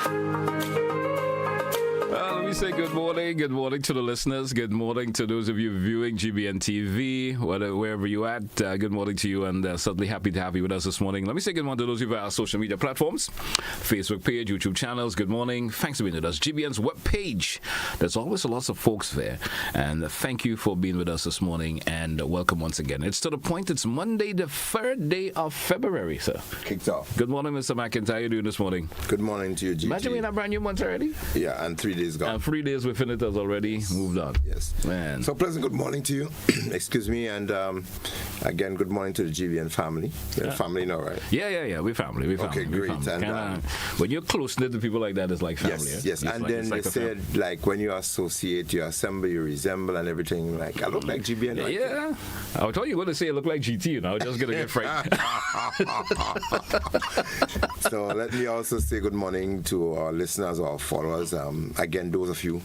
Let me say good morning to the listeners, good morning to those of you viewing GBN TV, wherever you're at, good morning to you, and certainly happy to have you with us this morning. Let me say good morning to those of you via our social media platforms, Facebook page, YouTube channels, good morning, thanks for being with us. GBN's webpage, there's always lots of folks there, and thank you for being with us this morning, and welcome once again. It's to the point, it's Monday, the 3rd day of February, sir. Kicked off. Good morning, Mr. McIntyre, how are you doing this morning? Good morning to you, GT. Imagine we're in a brand new month already. Yeah, and 3 days gone. And 3 days within it has already moved on. Yes. Man. So pleasant good morning to you. Excuse me. And again, good morning to the GBN family. You're family now, right? Yeah. We're family. Okay, great. And when you're close-knit to people like that, it's like family. Yes. And then they said, like, when you associate, you assemble, you resemble, and everything. Like, I look like GBN. Yeah. I told you what to say. I look like GT, you know. Just going to get frightened. So let me also say good morning to our listeners, our followers. Again, those of you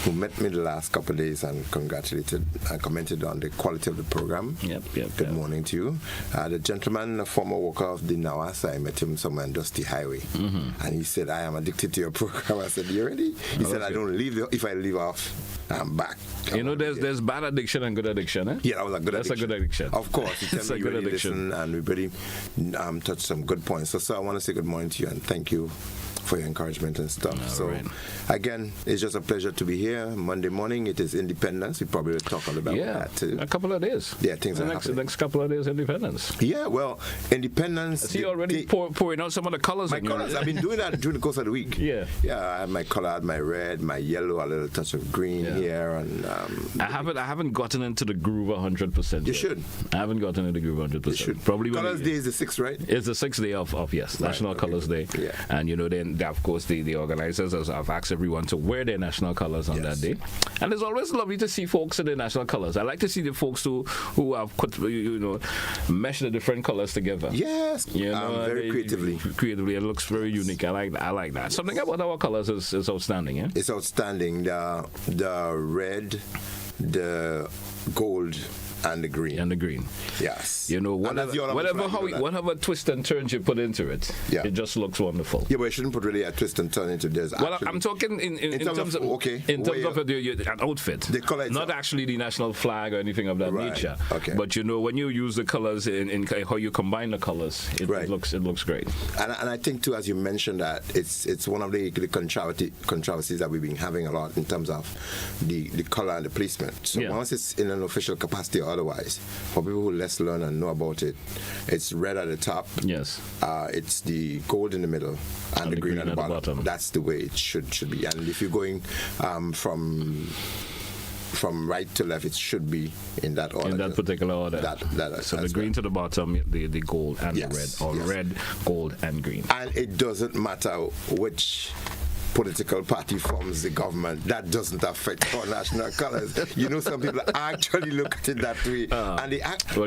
who met me the last couple of days and congratulated and commented on the quality of the program. Yep. Good morning to you. The gentleman, a former worker of the Nawas, I met him somewhere on Dusty Highway. And he said, I am addicted to your program. I said, you ready? He said, I don't leave. If I leave off, I'm back. You know, there's bad addiction and good addiction, eh? Yeah, that was a good addiction. That's a good addiction. Of course. It's a good addiction. And we really touched some good points. So I want to say good morning to you and thank you for your encouragement and stuff. Right. Again, it's just a pleasure to be here. Monday morning, it is Independence. We probably will talk all about that too. A couple of days. Yeah, things are happening. The next couple of days, Independence. Yeah, well, Independence. I see you already pouring out some of the colors. My colors. I've been doing that during the course of the week. Yeah, I have my color, I have my red, my yellow, a little touch of green here, and I haven't gotten into the groove 100%. You should. I haven't gotten into the groove 100%. You should. Probably Colors Day is the 6th, right? It's the 6th day of National Colors Day. Yeah. And then of course the organizers have asked everyone to wear their national colors on that day. And it's always lovely to see folks in their national colors. I like to see the folks who have put, mesh the different colors together. Yes. Very creatively. Creatively, it looks very unique. I like that. Something about our colors is outstanding. Yeah? It's outstanding. The red, the gold, and the green. Yes. Whatever twist and turns you put into it, it just looks wonderful. Yeah, but you shouldn't put really a twist and turn into this. Well, I'm talking in terms of an outfit. The color itself. Not actually the national flag or anything of that nature. Okay. But when you use the colors in how you combine the colors, it looks great. And I think too, as you mentioned, that it's one of the controversies that we've been having a lot in terms of the color and the placement. So once it's in an official capacity or otherwise, for people who less learn and know about it, it's red at the top. Yes. It's the gold in the middle and the green at the bottom. That's the way it should be. And if you're going from right to left, it should be in that order. In that particular order. So the green to the bottom, the gold and the red, or red, gold, and green. And it doesn't matter which political party forms the government, that doesn't affect our national colors. Some people actually look at it that way. And they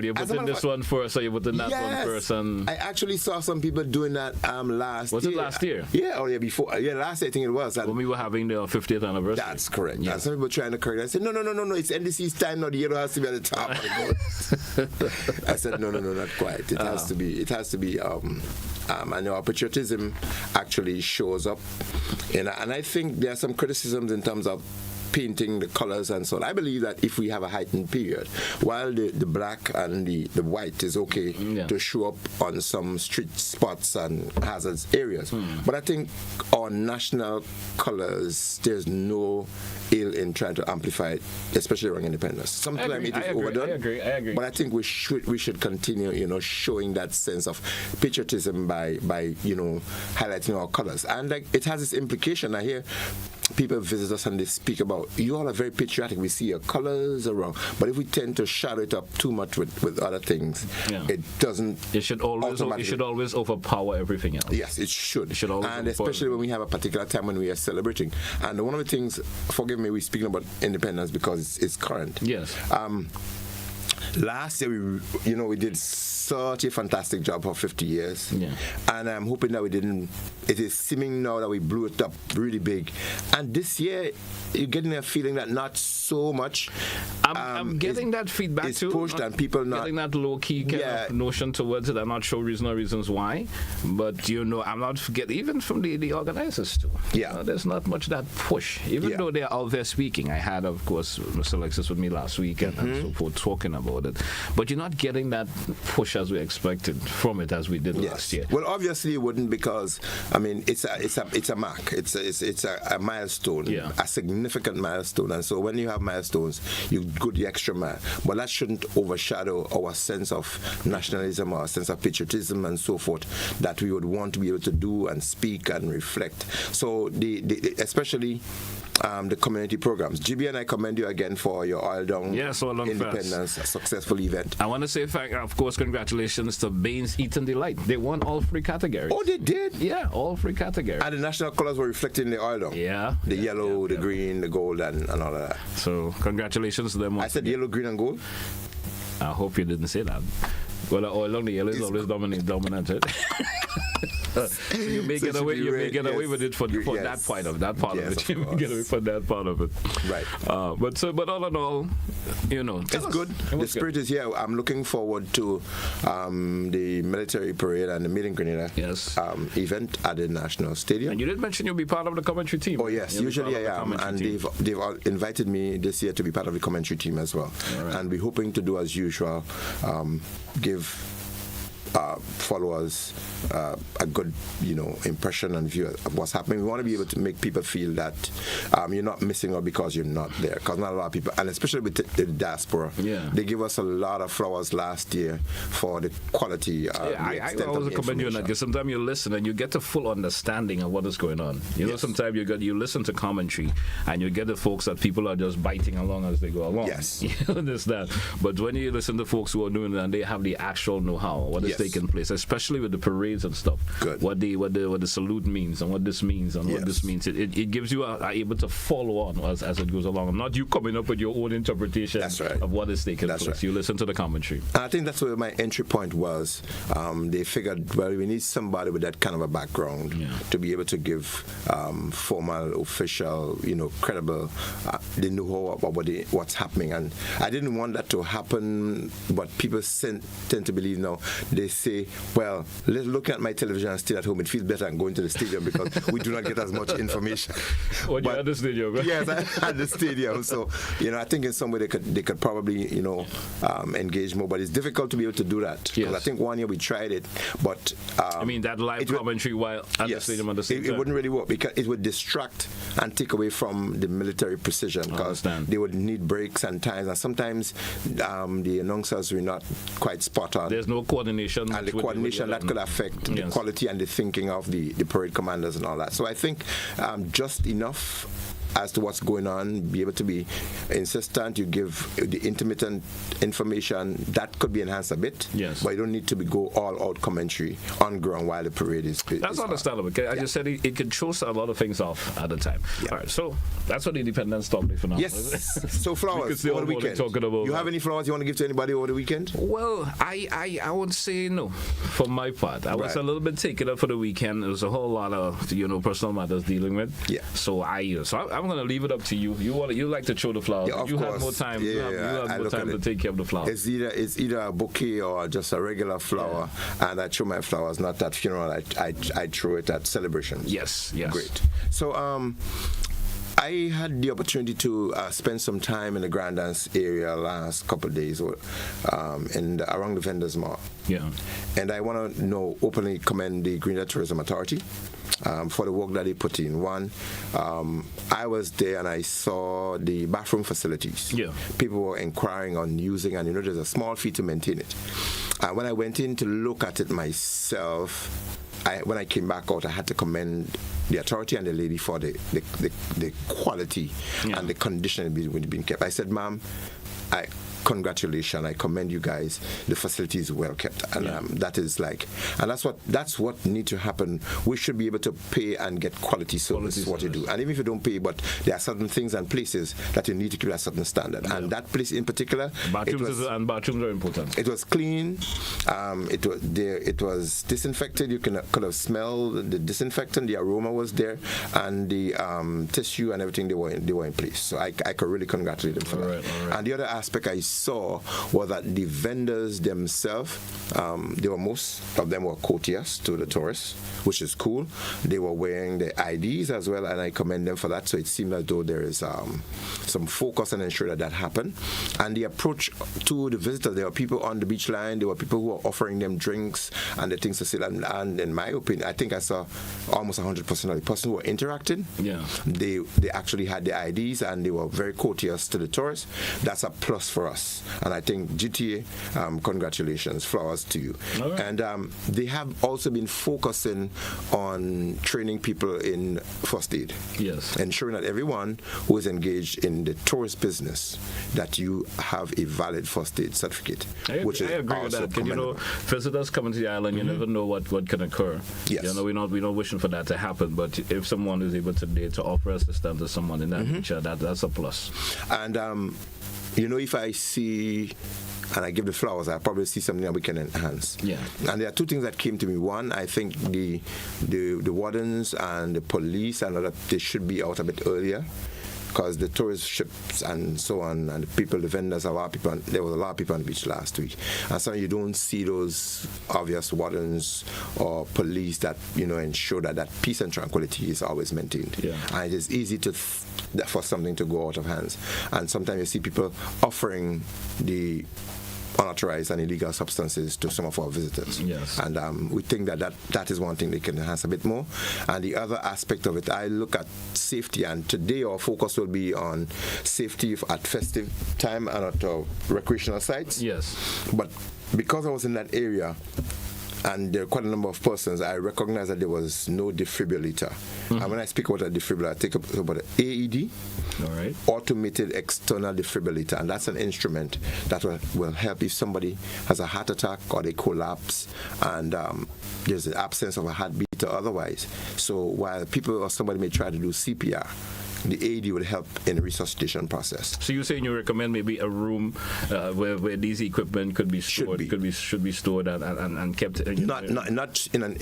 you put in this one first, or you put in that one first. And I actually saw some people doing that last year. Was it last year? Yeah, or before. Yeah, last year I think it was. When we were having the 50th anniversary. That's correct. Yeah. And some people trying to correct it. I said, no, it's NDC's time now. The yellow has to be at the top. I said, no, not quite. It has to be. And our patriotism actually shows up. And I think there are some criticisms in terms of painting the colors and so on. I believe that if we have a heightened period, while the black and the white is okay to show up on some street spots and hazards areas, but I think our national colors, there's no ill in trying to amplify it, especially around independence. Sometimes it is overdone. I agree. But I think we should continue, showing that sense of patriotism by highlighting our colors. And it has this implication. I hear people visit us and they speak about, you all are very patriotic, we see your colors around, but if we tend to shadow it up too much with other things, it doesn't. It should always overpower everything else. Yes, it should. And especially when we have a particular time when we are celebrating. And one of the things, forgive me, we're speaking about independence because it's current. Yes. Last year, we did such a fantastic job for 50 years. Yeah. And I'm hoping that it is seeming now that we blew it up really big. And this year, you're getting a feeling that not so much. I'm getting that feedback it's too. pushed and people not getting that low key kind of notion towards it. I'm not sure reasons why, but I'm not forgetting even from the organizers too. Yeah, there's not much that push, even though they're out there speaking. I had, of course, Mr. Alexis with me last week and so forth talking about it, but you're not getting that push as we expected from it as we did last year. Well, obviously it wouldn't, because I mean it's a mark. It's a milestone, a significant milestone, and so when you have milestones, you go the extra mile. But that shouldn't overshadow our sense of nationalism, our sense of patriotism, and so forth, that we would want to be able to do and speak and reflect. So especially the community programs. GBN, I commend you again for your Oil Down Independence, a successful event. I want to say, of course, congratulations to Baines Eat and Delight. They won all 3 categories. Oh, they did? Yeah, all 3 categories. And the national colors were reflected in the Oil Down. Yeah. The yellow, the green, the gold, and all of that. So, congratulations to them. I said yellow, green, and gold? I hope you didn't say that. Well, the oil on the yellow is always dominant, right? You may get away with it for that part of it. You may get away for that part of it. Right. But all in all, it's good. The spirit is here. I'm looking forward to the military parade and the meet and greet event at the National Stadium. And you did mention you'll be part of the commentary team. Oh yes, usually I am, and they've invited me this year to be part of the commentary team as well. Right. And we're hoping to do as usual, give followers a good, impression and view of what's happening. We want to be able to make people feel that you're not missing out because you're not there. Because not a lot of people, and especially with the diaspora, they give us a lot of flowers last year for the quality. I always commend you on that, because sometimes you listen and you get a full understanding of what is going on. Sometimes you listen to commentary and you get the folks that people are just biting along as they go along. Yes, you understand. But when you listen to folks who are doing it and they have the actual know-how, what is taking place, especially with the parades and stuff. Good. What the salute means and what this means and what this means. It gives you able to follow on as it goes along. Not you coming up with your own interpretation of what is taking place. Right. You listen to the commentary. And I think that's where my entry point was. They figured, well, we need somebody with that kind of a background to be able to give formal, official, credible, the know-how about what's happening. And I didn't want that to happen, but people tend to believe now. They say, well, let's look at my television and stay at home. It feels better than going to the stadium because we do not get as much information. You're at the stadium. Yes, at the stadium. So, I think in some way they could probably, engage more. But it's difficult to be able to do that. Because I think one year we tried it, but I mean that live commentary while at the stadium at the same time. It wouldn't really work because it would distract and take away from the military precision, because they would need breaks and times, and sometimes the announcers were not quite spot on. There's no coordination, and the coordination that could affect the quality and the thinking of the parade commanders and all that. So I think just enough as to what's going on, be able to be insistent, you give the intermittent information, that could be enhanced a bit, but you don't need to go all out commentary on ground while the parade is. That's understandable. I just said it could show a lot of things off at the time. All right, so that's what the Independence talk for now. Yes. So flowers over the weekend. You have any flowers you want to give to anybody over the weekend? Well, I would say no. For my part, I was a little bit taken up for the weekend. There was a whole lot of personal matters dealing with. Yeah. So I'm going to leave it up to you. You like to show the flowers. Yeah, you have more time. You have more time to take care of the flowers. It's either a bouquet or just a regular flower, and I throw my flowers not at funeral. I throw it at celebrations. Yes. Great. So I had the opportunity to spend some time in the Grand Dance area last couple of days, around the Vendors Mart. Yeah. And I want to openly commend the Greenland Tourism Authority for the work that they put in. One, I was there and I saw the bathroom facilities. Yeah. People were inquiring on using, and there's a small fee to maintain it. When I went in to look at it myself, when I came back out, I had to commend the authority and the lady for the quality and the condition being kept. I said, ma'am, congratulations. I commend you guys. The facility is well kept, and that's what needs to happen. We should be able to pay and get quality service what you do. And even if you don't pay, but there are certain things and places that you need to keep a certain standard. And that place in particular, bathrooms are important. It was clean. It was disinfected. You could have smelled the disinfectant. The aroma was there, and the tissue and everything, they were in place. So I could really congratulate them for that. Right. And the other aspect I saw was that the vendors themselves, most of them were courteous to the tourists, which is cool. They were wearing their IDs as well, and I commend them for that. So it seemed as though there is some focus on ensuring that happened. And the approach to the visitors, there were people on the beach line, there were people who were offering them drinks and the things to sell. And in my opinion, I think I saw almost 100% of the persons who were interacting. Yeah. They actually had the IDs and they were very courteous to the tourists. That's a plus for us. And I think GTA, congratulations, flowers to you. Right. And they have also been focusing on training people in first aid. Yes. Ensuring that everyone who is engaged in the tourist business, that you have a valid first aid certificate. I agree with that. Because, visitors coming to the island, you never know what can occur. Yes. We're not wishing for that to happen, but if someone is able to offer assistance to someone in that nature, that's a plus. And if I see and I give the flowers, I probably see something that we can enhance. Yeah. And there are two things that came to me. One, I think the wardens and the police and other, they should be out a bit earlier, because the tourist ships and so on, and the vendors, there was a lot of people on the beach last week. And so you don't see those obvious wardens or police that, ensure that peace and tranquility is always maintained. Yeah. And it is easy for something to go out of hands. And sometimes you see people offering the unauthorized and illegal substances to some of our visitors. Yes. And we think that is one thing they can enhance a bit more. And the other aspect of it, I look at safety, and today our focus will be on safety at festive time and at our recreational sites. Yes. But because I was in that area, and there are quite a number of persons, I recognize that there was no defibrillator. And when I speak about a defibrillator, I think about an AED, automated external defibrillator, and that's an instrument that will help if somebody has a heart attack or they collapse and there's the absence of a heartbeat or otherwise. So while people or somebody may try to do CPR, the AED would help in the resuscitation process. So you're saying you recommend maybe a room where these equipment could be stored, should be stored and kept. Not in an.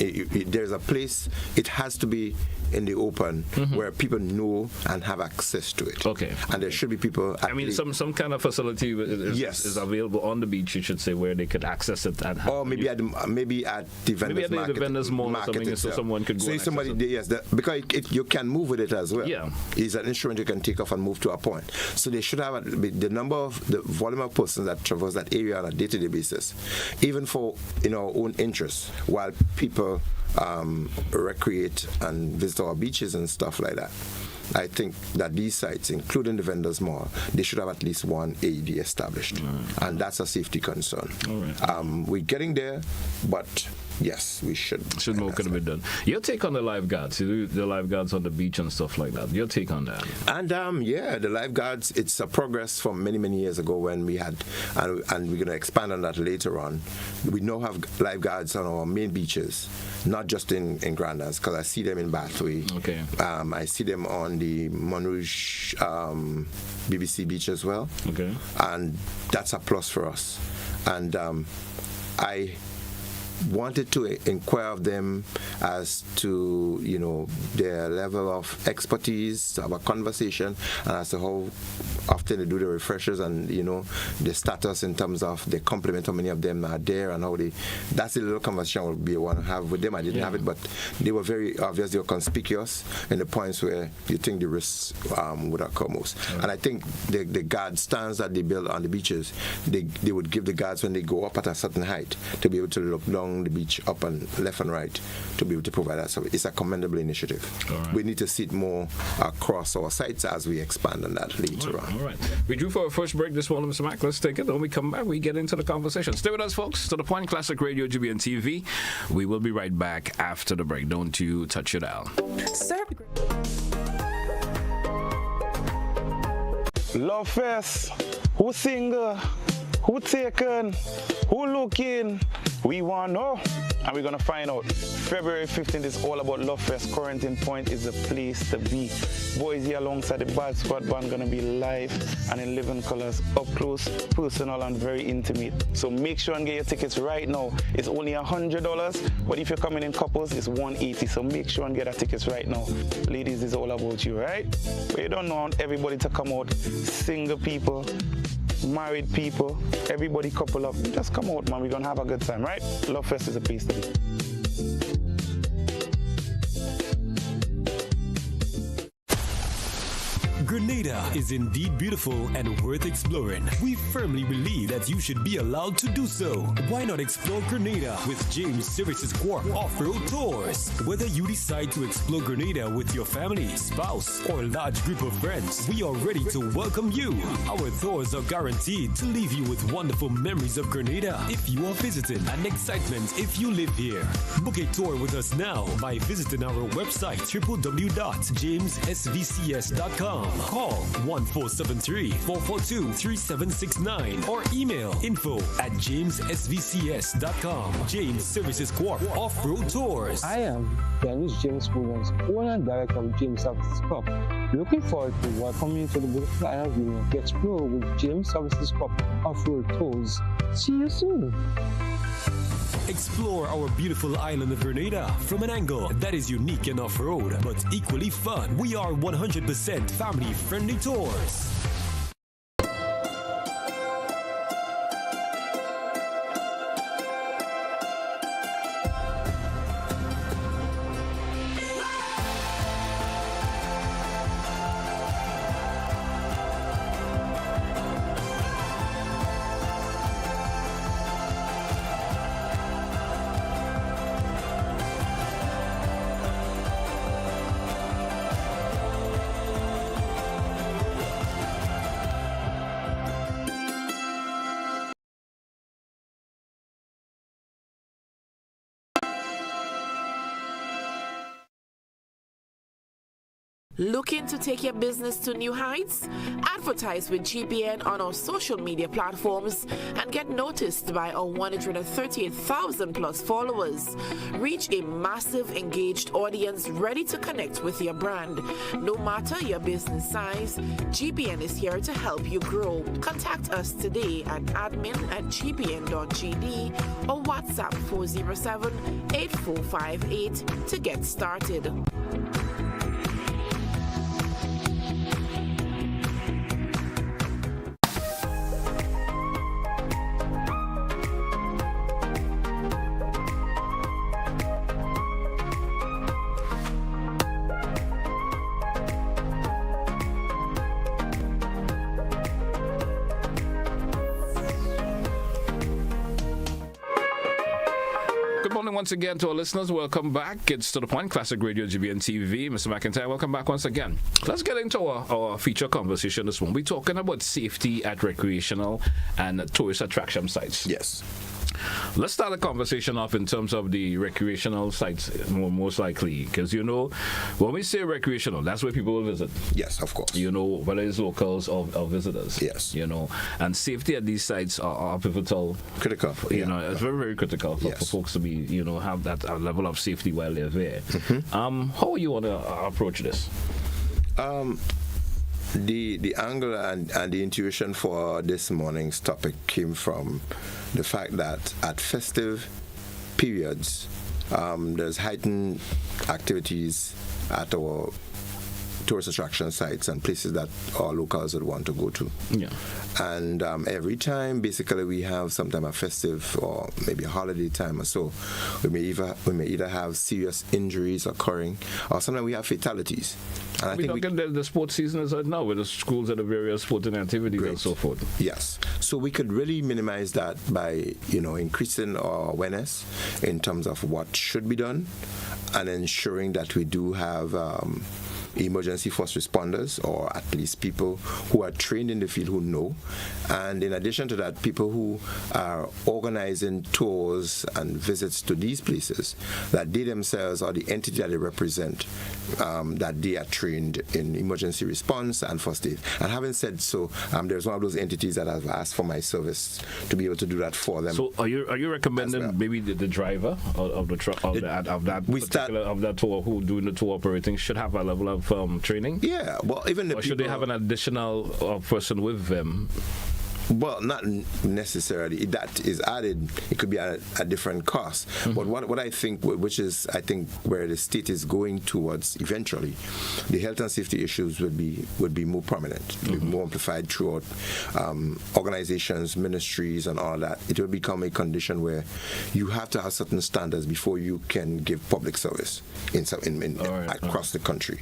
There's a place. It has to be in the open where people know and have access to it. Okay. And there should be people. Some kind of facility is available on the beach, you should say, where they could access it. Or maybe at the vendors market. The vendors mall or something, so someone could go. So somebody, because you can move with it as well. Yeah. It's an instrument you can take off and move to a point. So they should have the volume of persons that traverse that area on a day-to-day basis, even for our own interests, while people recreate and visit our beaches and stuff like that. I think that these sites, including the vendors mall, they should have at least one AED established, and that's a safety concern. All right. We're getting there, but yes, we should. Should more could have been done. Your take on the lifeguards? You do the lifeguards on the beach and stuff like that. Your take on that? And the lifeguards, it's a progress from many, many years ago when we had, and we're going to expand on that later on. We now have lifeguards on our main beaches, not just in Grandans, because I see them in Bathway. Okay. I see them on the Montrouge BBC beach as well. Okay. And that's a plus for us. And I wanted to inquire of them as to their level of expertise, have a conversation, and as to how often they do the refreshers and the status in terms of the complement, how many of them are there and how that's a little conversation I would be want to have with them. I didn't have it, but they were very obvious, they were conspicuous in the points where you think the risks would occur most. And I think the guard stands that they build on the beaches, they would give the guards when they go up at a certain height to be able to look down the beach up and left and right to be able to provide that service. It's a commendable initiative. Right. We need to see it more across our sites as we expand on that later on. All right. We drew for our first break this morning, Mr. Mac. Let's take it. When we come back, we get into the conversation. Stay with us, folks. To the Point Classic Radio, GBN TV. We will be right back after the break. Don't you touch it dial. Love Fest. Who single? Who taken? Who looking? We want to know, and we're going to find out. February 15th is all about Love Fest. Quarantine Point is the place to be. Boys here alongside the Bad Squad band going to be live and in living colors, up close, personal, and very intimate. So make sure and get your tickets right now. It's only $100, but if you're coming in couples, it's $180. So make sure and get our tickets right now. Ladies, it's all about you, right? We don't want everybody to come out. Single people, married people, everybody couple up. Just come out, man. We're going to have a good time, right? Love Fest is a place to be. Grenada is indeed beautiful and worth exploring. We firmly believe that you should be allowed to do so. Why not explore Grenada with James Services Corp Off-Road Tours? Whether you decide to explore Grenada with your family, spouse, or large group of friends, we are ready to welcome you. Our tours are guaranteed to leave you with wonderful memories of Grenada if you are visiting and excitement if you live here. Book a tour with us now by visiting our website www.jamessvcs.com. Call 1473-442-3769 or email info@jamessvcs.com. James Services Corp Off-Road Tours. I am Dennis James Williams, owner and director of James Services Corp. Looking forward to welcoming you to the beautiful island of Union to explore with James Services Corp Off-Road Tours. See you soon. Explore our beautiful island of Grenada from an angle that is unique and off-road, but equally fun. We are 100% family-friendly tours. Looking to take your business to new heights? Advertise with GBN on our social media platforms and get noticed by our 138,000 plus followers. Reach a massive engaged audience ready to connect with your brand. No matter your business size, GBN is here to help you grow. Contact us today at admin@gbn.gd or WhatsApp 407-8458 to get started. Once again to our listeners, welcome back. It's To The Point, Classic Radio, GBN TV. Mr. McIntyre, welcome back once again. Let's get into our feature conversation this one. We're talking about safety at recreational and tourist attraction sites. Yes. Let's start the conversation off in terms of the recreational sites, most likely, because when we say recreational, that's where people will visit. Yes, of course. Whether it's locals or visitors. Yes. And safety at these sites are pivotal. Critical. It's very, very critical for folks to be, have that level of safety while they're there. Mm-hmm. How you want to approach this? The angle and the intuition for this morning's topic came from the fact that at festive periods, there's heightened activities at our tourist attraction sites and places that our locals would want to go to. Yeah. And every time, basically, we have sometime a festive or maybe a holiday time or so, we may either have serious injuries occurring, or sometimes we have fatalities. And I think the sports season is out now with the schools and the various sporting activities and so forth. Yes. So we could really minimize that by, increasing our awareness in terms of what should be done and ensuring that we do have emergency first responders, or at least people who are trained in the field who know. And in addition to that, people who are organizing tours and visits to these places, that they themselves or the entity that they represent, that they are trained in emergency response and first aid. And having said so, there's one of those entities that have asked for my service to be able to do that for them. So are you recommending maybe the driver of the truck of that tour who doing the tour operating should have a level of training? Yeah, well, even the or should they have an additional person with them? Well, not necessarily. That is added. It could be at a different cost. Mm-hmm. But what I think, which is I think where the state is going towards eventually, the health and safety issues would be more prominent, be more amplified throughout organizations, ministries, and all that. It will become a condition where you have to have certain standards before you can give public service across the country.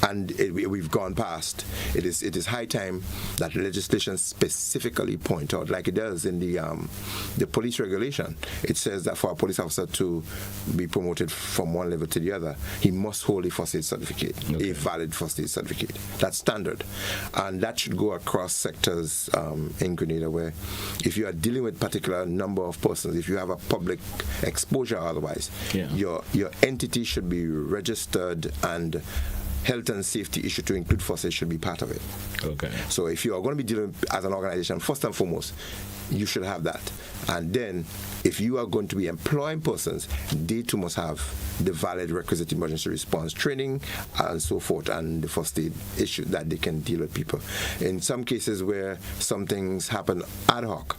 And we've gone past. It is high time that legislation specifically point out, like it does in the police regulation. It says that for a police officer to be promoted from one level to the other, he must hold a first aid certificate, a valid first aid certificate. That's standard. And that should go across sectors in Grenada, where if you are dealing with a particular number of persons, if you have a public exposure otherwise, your entity should be registered, and health and safety issue to include first aid should be part of it. Okay. So if you are going to be dealing as an organization, first and foremost, you should have that. And then if you are going to be employing persons, they too must have the valid requisite emergency response training and so forth, and the first aid issue that they can deal with people. In some cases where some things happen ad hoc,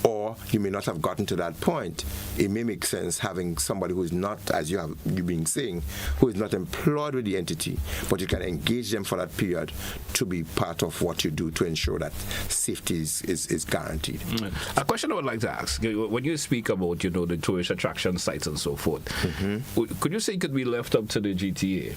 or you may not have gotten to that point, it may make sense having somebody who is not, as you've been saying, who is not employed with the entity, but you can engage them for that period to be part of what you do to ensure that safety is guaranteed. A question I would like to ask, when you speak about, the tourist attraction sites and so forth, could you say it could be left up to the GTA?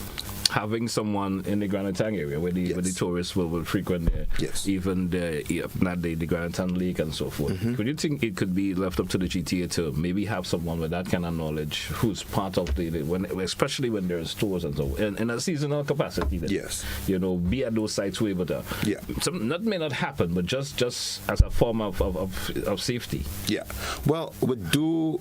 Having someone in the Granatang area where the tourists will frequent there, even the Granatang Lake and so forth. Could you think it could be left up to the GTA to maybe have someone with that kind of knowledge who's part of especially when there's tours and so in a seasonal capacity? Then, be at those sites where able to. That may not happen, but just as a form of safety. Yeah. Well, with due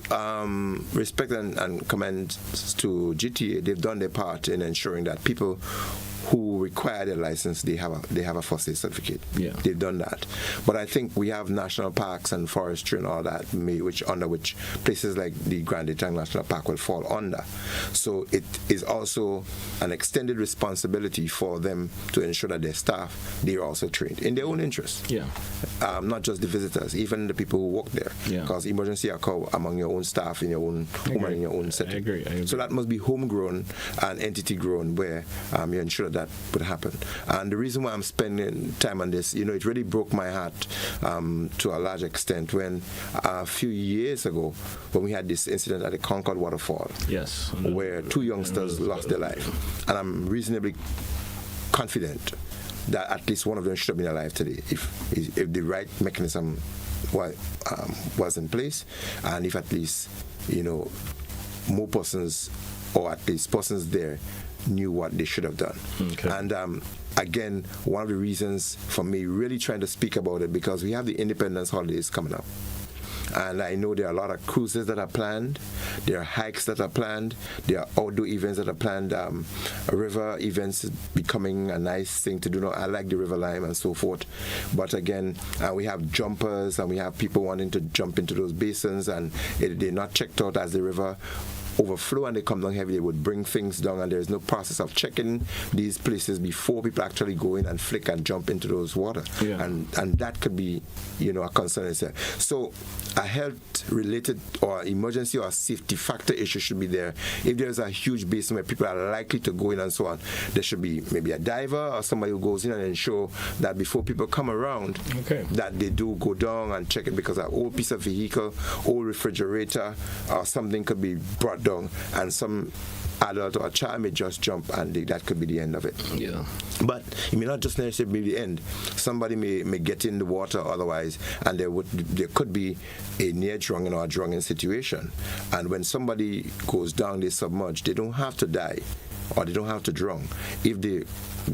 respect and commend to GTA, they've done their part in ensuring that people who require their license, they have a first aid certificate. They've done that. But I think we have national parks and forestry and all that, under which places like the Grand Etang National Park will fall under. So it is also an extended responsibility for them to ensure that their staff, they are also trained in their own interest. Not just the visitors, even the people who work there. Because emergency occur among your own staff in your own home and in your own setting. I agree. So that must be homegrown and entity grown, where you ensure that would happen. And the reason why I'm spending time on this, it really broke my heart to a large extent when a few years ago, when we had this incident at the Concord Waterfall, where two youngsters lost their life. And I'm reasonably confident that at least one of them should have been alive today if the right mechanism was in place, and if at least more persons, or at least persons there, knew what they should have done. And again, one of the reasons for me really trying to speak about it, because we have the Independence holidays coming up. And I know there are a lot of cruises that are planned, there are hikes that are planned, there are outdoor events that are planned, river events becoming a nice thing to do. I like the River Lime and so forth. But again, we have jumpers, and we have people wanting to jump into those basins, and they're not checked out as the river overflow and they come down heavy. They would bring things down, and there's no process of checking these places before people actually go in and flick and jump into those water. And that could be a concern itself. So a health related or emergency or safety factor issue should be there. If there's a huge basin where people are likely to go in and so on, there should be maybe a diver or somebody who goes in and ensure that before people come around, that they do go down and check it, because an old piece of vehicle, old refrigerator or something could be brought down, and some adult or a child may just jump, and that could be the end of it. But it may not just necessarily be the end. Somebody may get in the water otherwise, and there could be a near drowning or a drowning situation. And when somebody goes down, they submerge. They don't have to die or they don't have to drown if the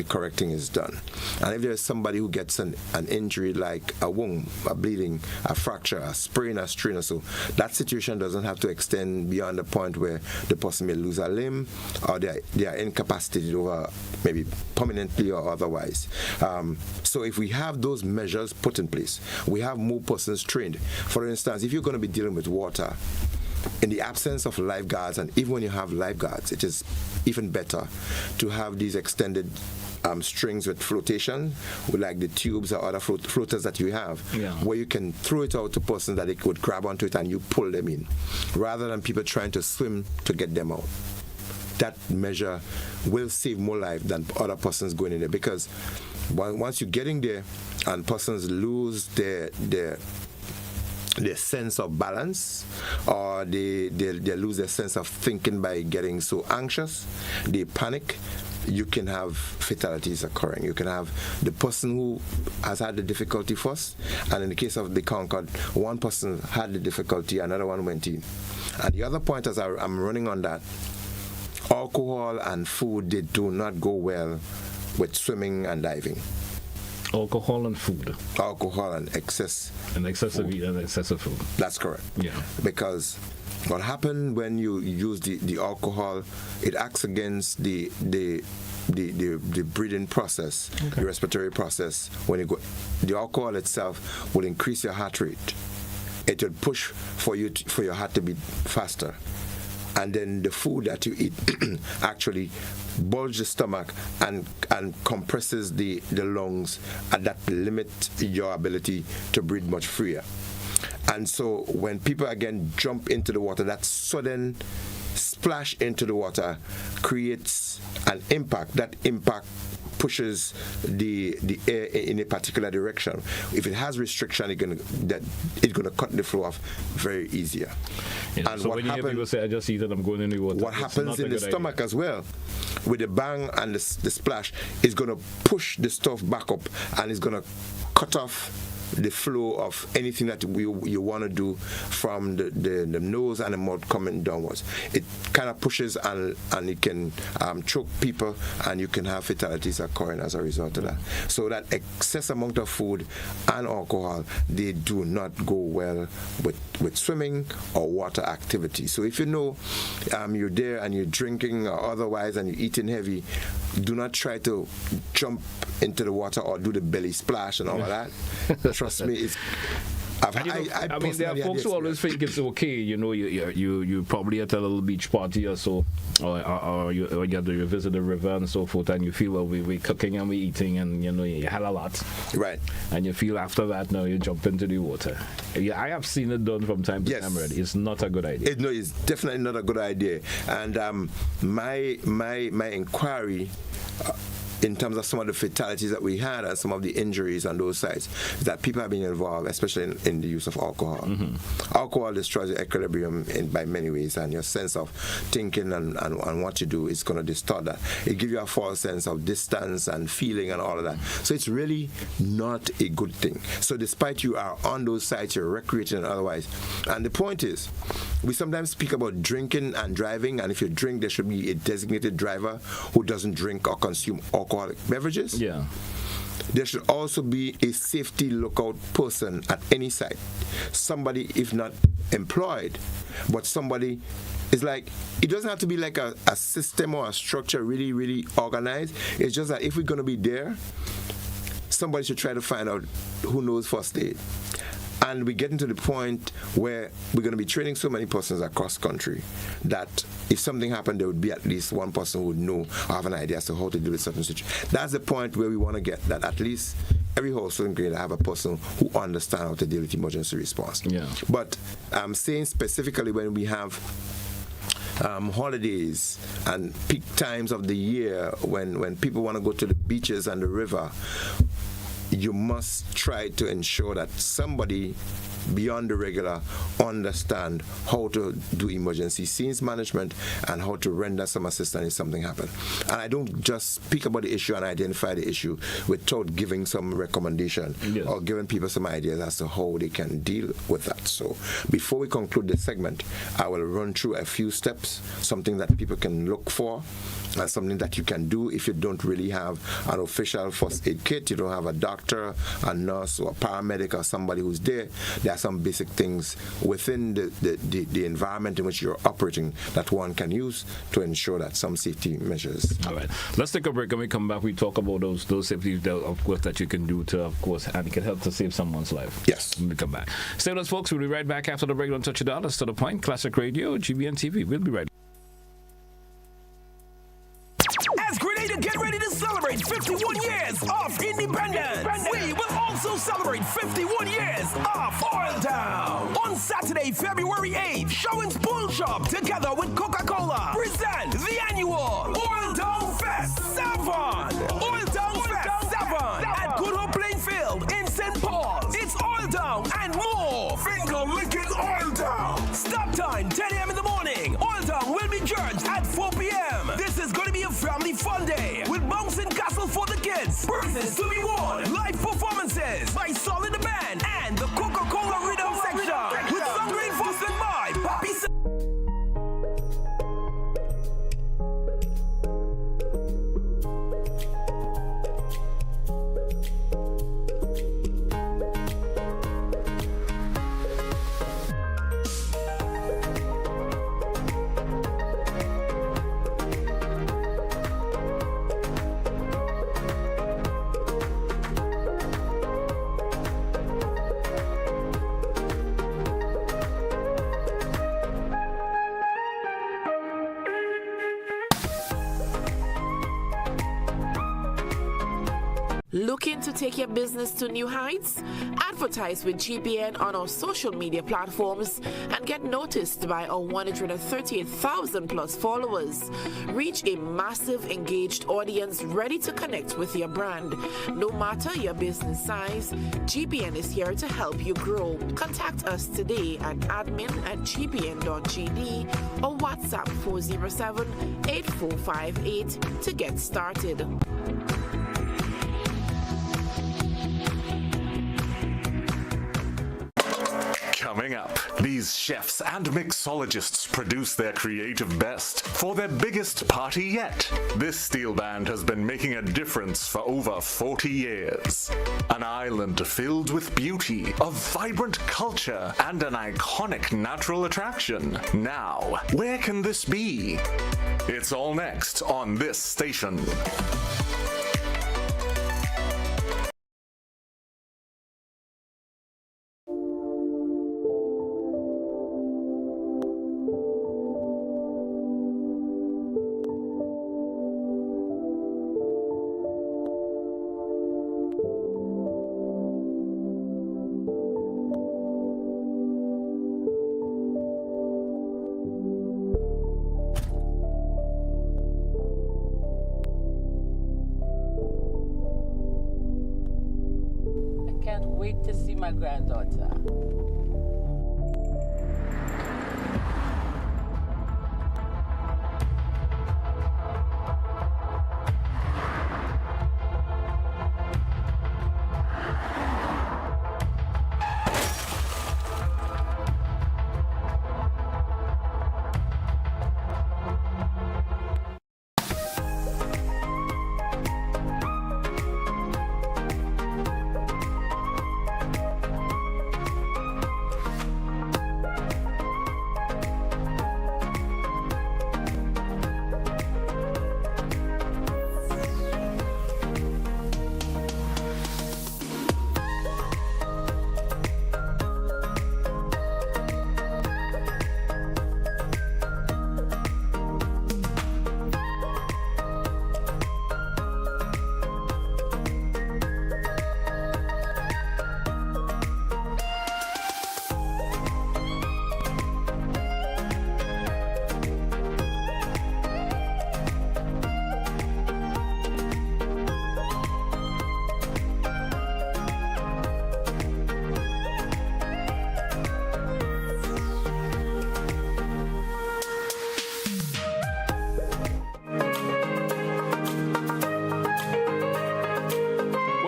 correct thing is done. And if there's somebody who gets an injury like a wound, a bleeding, a fracture, a sprain, a strain or so, that situation doesn't have to extend beyond the point where the person may lose a limb or they are incapacitated over maybe permanently or otherwise. So if we have those measures put in place, we have more persons trained. For instance, if you're going to be dealing with water, in the absence of lifeguards, and even when you have lifeguards, it is even better to have these extended strings with flotation, with like the tubes or other floaters that you have, where you can throw it out to persons that they could grab onto it and you pull them in, rather than people trying to swim to get them out. That measure will save more life than other persons going in there, because once you're getting there and persons lose their sense of balance, or they lose their sense of thinking by getting so anxious, they panic, you can have fatalities occurring. You can have the person who has had the difficulty first, and in the case of the Concord, one person had the difficulty, another one went in. And the other point, as I'm running on that, alcohol and food, they do not go well with swimming and diving. Alcohol and food. Alcohol and excess. And excessive food. That's correct. Yeah. Because what happened when you use the alcohol, it acts against the breathing process, the respiratory process. When you go, the alcohol itself will increase your heart rate. It will push for your heart to beat faster. And then the food that you eat actually bulges the stomach and compresses the lungs, and that limits your ability to breathe much freer. And so when people again jump into the water, that sudden splash into the water creates an impact. That impact pushes the air in a particular direction. If it has restriction, it's gonna cut the flow off very easier. Yeah, and so when you hear people say, "I just eat it, I'm going in the water," what happens in the stomach as well, with the bang and the splash, is gonna push the stuff back up, and it's gonna cut off the flow of anything that you want to do from the nose and the mouth coming downwards. It kind of pushes and it can choke people, and you can have fatalities occurring as a result of that. So that excess amount of food and alcohol, they do not go well with swimming or water activity. So if you know you're there and you're drinking or otherwise and you're eating heavy, do not try to jump into the water or do the belly splash and all of that. Trust me, it's. I mean, there are folks who always think it's okay. You know, you probably at a little beach party or so, or you visit a river and so forth, and you feel, well, we're cooking and we're eating, and you know, you had a lot, right? And you feel after that, now you jump into the water. Yeah, I have seen it done from time to time already. It's not a good idea. No, it's definitely not a good idea. And my inquiry. In terms of some of the fatalities that we had and some of the injuries on those sites, is that people have been involved, especially in the use of alcohol. Mm-hmm. Alcohol destroys your equilibrium by many ways, and your sense of thinking and what you do is going to distort that. It gives you a false sense of distance and feeling and all of that. So it's really not a good thing. So despite you are on those sites, you're recreating and otherwise. And the point is, we sometimes speak about drinking and driving, and if you drink, there should be a designated driver who doesn't drink or consume alcoholic beverages. Yeah. There should also be a safety lookout person at any site. Somebody, if not employed, but somebody is like, it doesn't have to be like a system or a structure really, really organized. It's just that if we're going to be there, somebody should try to find out who knows first aid. And we're getting to the point where we're going to be training so many persons across country that if something happened, there would be at least one person who would know or have an idea as to how to deal with certain situations. That's the point where we want to get, that at least every household in Grenada have a person who understands how to deal with emergency response. Yeah. But I'm saying specifically when we have holidays and peak times of the year when people want to go to the beaches and the river, you must try to ensure that somebody beyond the regular understand how to do emergency scenes management and how to render some assistance if something happens. And I don't just speak about the issue and identify the issue without giving some recommendation or giving people some ideas as to how they can deal with that. So before we conclude this segment, I will run through a few steps, something that people can look for, and something that you can do if you don't really have an official first aid kit, you don't have a doctor, a nurse, or a paramedic, or somebody who's there. There are some basic things within the environment in which you're operating that one can use to ensure that some safety measures. All right. Let's take a break. When we come back, we talk about those safety, of course, that you can do to, of course, and it can help to save someone's life. Yes. When we come back. Stay with us, folks. We'll be right back after the break. Don't touch it out. Let's to the point. Classic Radio, GBN TV. We'll be right back. As Grenada get ready to celebrate 51 years of independence, we will also celebrate 51 years of Oil Town. On Saturday, February 8th, Show and Spoil Shop, together with Coca-Cola, present the annual Oil Town Fest 7. Oil Town Fest 7 at Good Hope Playing Field in St. Paul's. It's Oil Town and more. Finger-licking Oil Town. Start time, 10 a.m. in the morning. Oil Town will be judged at 4 p.m. This is going to be a family fun day with bouncing castle for the kids, prizes to be won, live performances by Solid the Band and the Coca-Cola Rhythm Section with some reinforcement by Papi. Looking to take your business to new heights? Advertise with GBN on our social media platforms and get noticed by our 138,000 plus followers. Reach a massive engaged audience ready to connect with your brand. No matter your business size, GBN is here to help you grow. Contact us today at admin@gbn.gd or WhatsApp 407-8458 to get started. Coming up, these chefs and mixologists produce their creative best for their biggest party yet. This steel band has been making a difference for over 40 years. An island filled with beauty, a vibrant culture, and an iconic natural attraction. Now, where can this be? It's all next on this station. Wait to see my granddaughter.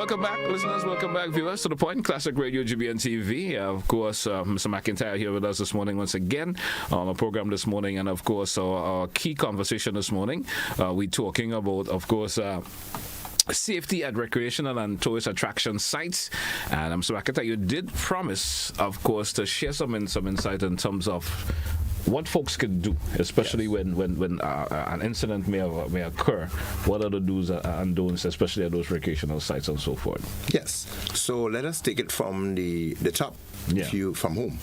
welcome back, listeners. Welcome back, viewers, to The Point, Classic Radio, GBN TV. Of course, Mr. McIntyre here with us this morning once again on our program this morning. And, of course, our key conversation this morning, we're talking about, of course, safety at recreational and tourist attraction sites. And Mr. McIntyre, you did promise, of course, to share some insight in terms of what folks can do, especially when an incident may occur. What are the do's and don'ts, especially at those recreational sites and so forth? Yes. So let us take it from the top, from home.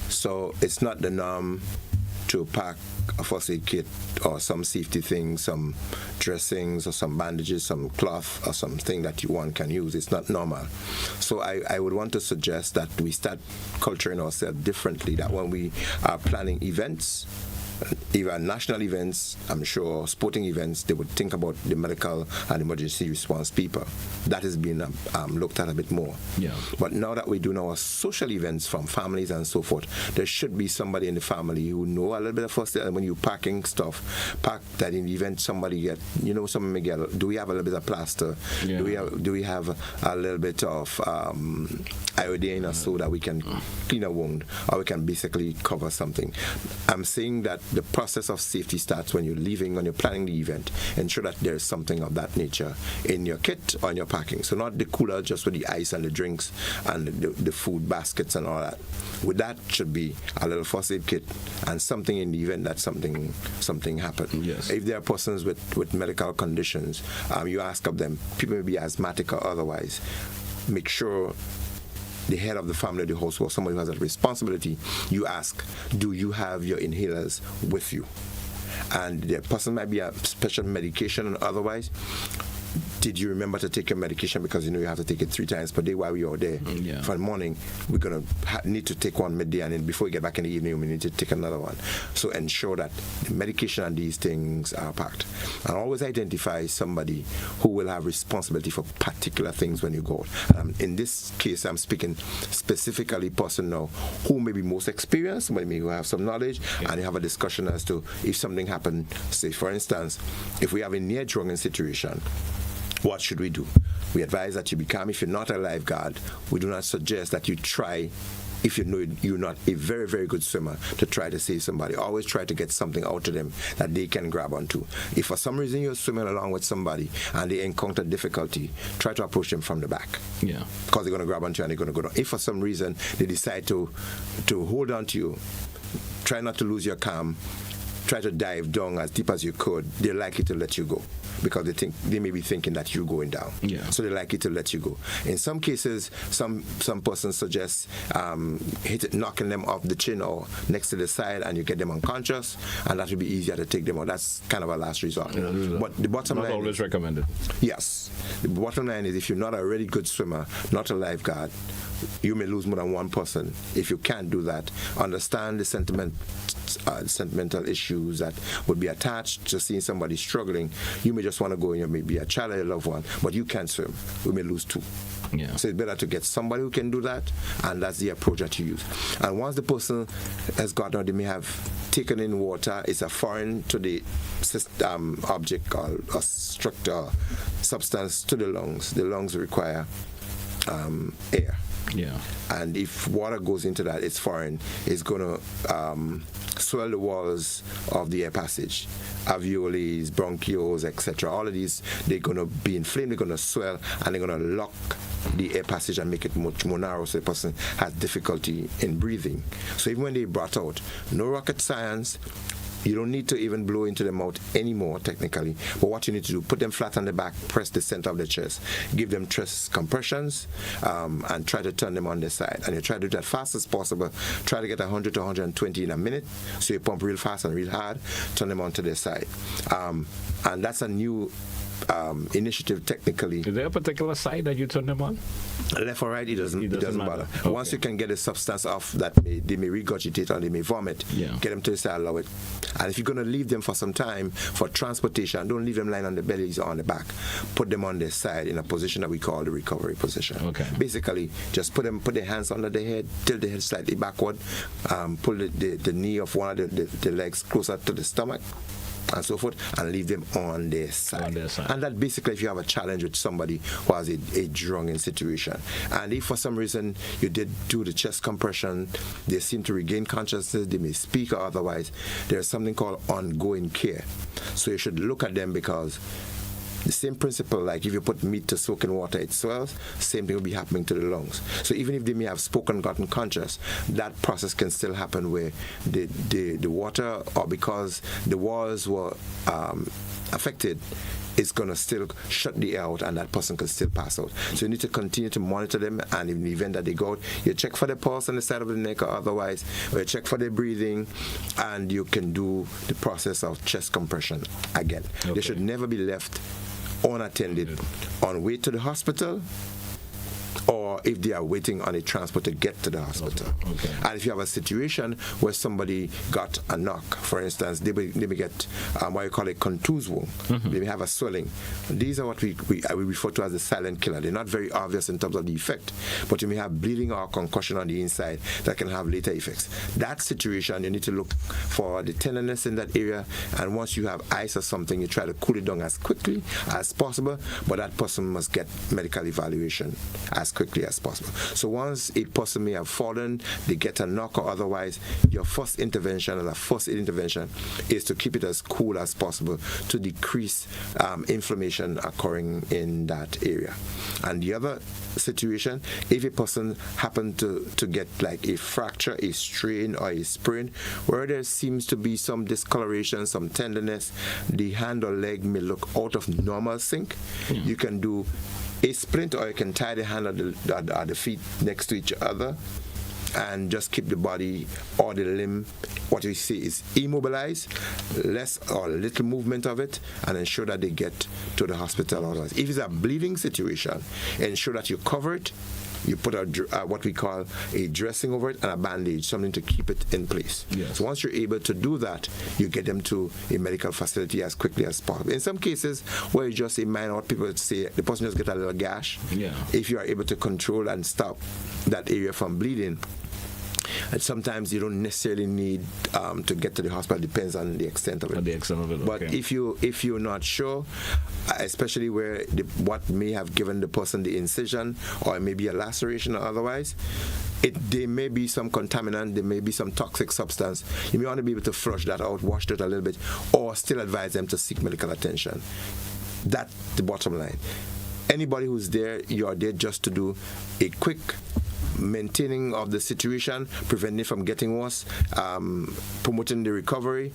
So it's not the norm to pack a first aid kit or some safety things, some dressings or some bandages, some cloth or something that one can use. It's not normal. So I would want to suggest that we start culturing ourselves differently, that when we are planning events, even national events, I'm sure sporting events, they would think about the medical and emergency response people. That is being looked at a bit more. Yeah. But now that we're doing our social events from families and so forth, there should be somebody in the family who know a little bit of first aid. And when you're packing stuff, pack that in the event somebody get, someone may get, do we have a little bit of plaster? Yeah. Do we have a little bit of iodine or so that we can clean a wound, or we can basically cover something? I'm saying that the process of safety starts when you're leaving, when you're planning the event. Ensure that there's something of that nature in your kit or in your packing. So not the cooler just with the ice and the drinks and the food baskets and all that. With that should be a little first aid kit and something in the event that something happened. Yes. If there are persons with medical conditions, you ask of them, people may be asthmatic or otherwise, make sure the head of the family, the household, somebody who has a responsibility, you ask, do you have your inhalers with you? And the person might be a special medication and otherwise. Did you remember to take your medication, because you have to take it 3 times per day while we are there? Yeah. For the morning, we're going to need to take one midday, and then before we get back in the evening, we need to take another one. So ensure that the medication and these things are packed. And always identify somebody who will have responsibility for particular things when you go out. In this case, I'm speaking specifically person now who may be most experienced, maybe who have some knowledge, and you have a discussion as to if something happened. Say, for instance, if we have a near drowning situation, what should we do? We advise that you become, if you're not a lifeguard, we do not suggest that you try, if you know you're not a very, very good swimmer, to try to save somebody. Always try to get something out of them that they can grab onto. If for some reason you're swimming along with somebody and they encounter difficulty, try to approach them from the back. Yeah. Because they're going to grab onto you and they're going to go down. If for some reason they decide to hold on to you, try not to lose your calm. Try to dive down as deep as you could. They're likely to let you go, because they may be thinking that you're going down. Yeah. So they're likely to let you go. In some cases, some persons suggest knocking them off the chin or next to the side, and you get them unconscious, and that would be easier to take them out. That's kind of a last resort. But the bottom line, not always recommended. Yes. The bottom line is, if you're not a really good swimmer, not a lifeguard, you may lose more than one person. If you can't do that, understand the sentimental issues that would be attached to seeing somebody struggling. You may just want to go and you may be a child or a loved one, but you can't swim. We may lose 2. Yeah. So it's better to get somebody who can do that, and that's the approach that you use. And once the person has gotten out, they may have taken in water. It's a foreign to the object or structure, substance to the lungs. The lungs require air. Yeah. And if water goes into that, it's foreign, it's going to swell the walls of the air passage. Alveoli, bronchioles, etc. All of these, they're going to be inflamed, they're going to swell, and they're going to lock the air passage and make it much more narrow, so the person has difficulty in breathing. So even when they brought out, no rocket science, you don't need to even blow into the mouth anymore, technically. But what you need to do, put them flat on the back, press the center of the chest, give them chest compressions, and try to turn them on the side. And you try to do that fast as possible. Try to get 100 to 120 in a minute. So you pump real fast and real hard, turn them onto their side. And that's a new initiative technically. Is there a particular side that you turn them on? Left or right, it doesn't matter. Okay. Once you can get a substance off that they may regurgitate or they may vomit, get them to the side, allow it. And if you're going to leave them for some time for transportation, don't leave them lying on the bellies or on the back. Put them on their side in a position that we call the recovery position. Okay. Basically, just put their hands under the head, tilt the head slightly backward, pull the knee of one of the legs closer to the stomach, and so forth, and leave them on their side. And that basically, if you have a challenge with somebody who has a drowning situation, and if for some reason you did do the chest compression, they seem to regain consciousness, they may speak or otherwise, there's something called ongoing care. So you should look at them, because the same principle, like if you put meat to soak in water, it swells, same thing will be happening to the lungs. So even if they may have spoken, gotten conscious, that process can still happen where the water, or because the walls were affected, is going to still shut the air out, and that person can still pass out. So you need to continue to monitor them, and in the event that they go out, you check for the pulse on the side of the neck or otherwise, or you check for their breathing, and you can do the process of chest compression again. Okay. They should never be left unattended on way to the hospital, or if they are waiting on a transport to get to the hospital. Okay. And if you have a situation where somebody got a knock, for instance, they may get what you call a contused wound. They may have a swelling. These are what we refer to as the silent killer. They're not very obvious in terms of the effect, but you may have bleeding or concussion on the inside that can have later effects. That situation, you need to look for the tenderness in that area, and once you have ice or something, you try to cool it down as quickly as possible, but that person must get medical evaluation as quickly as possible. So once a person may have fallen, they get a knock or otherwise, your first intervention, as a first aid intervention, is to keep it as cool as possible to decrease inflammation occurring in that area. And the other situation, if a person happened to get like a fracture, a strain, or a sprain, where there seems to be some discoloration, some tenderness, the hand or leg may look out of normal sync, you can do a splint, or you can tie the hand or the feet next to each other and just keep the body or the limb, what we say is immobilized, less or little movement of it, and ensure that they get to the hospital. Otherwise, if it's a bleeding situation, ensure that you cover it. You put what we call a dressing over it and a bandage, something to keep it in place. Yes. So once you're able to do that, you get them to a medical facility as quickly as possible. In some cases, where you just say minor, what people would say, the person just get a little gash. Yeah. If you are able to control and stop that area from bleeding, and sometimes you don't necessarily need to get to the hospital. Depends on the extent of it. But if you're not sure, especially where what may have given the person the incision, or it may be a laceration or otherwise, there may be some contaminant, there may be some toxic substance. You may want to be able to flush that out, wash it a little bit, or still advise them to seek medical attention. That's the bottom line. Anybody who's there, you are there just to do a quick maintaining of the situation, preventing it from getting worse, promoting the recovery,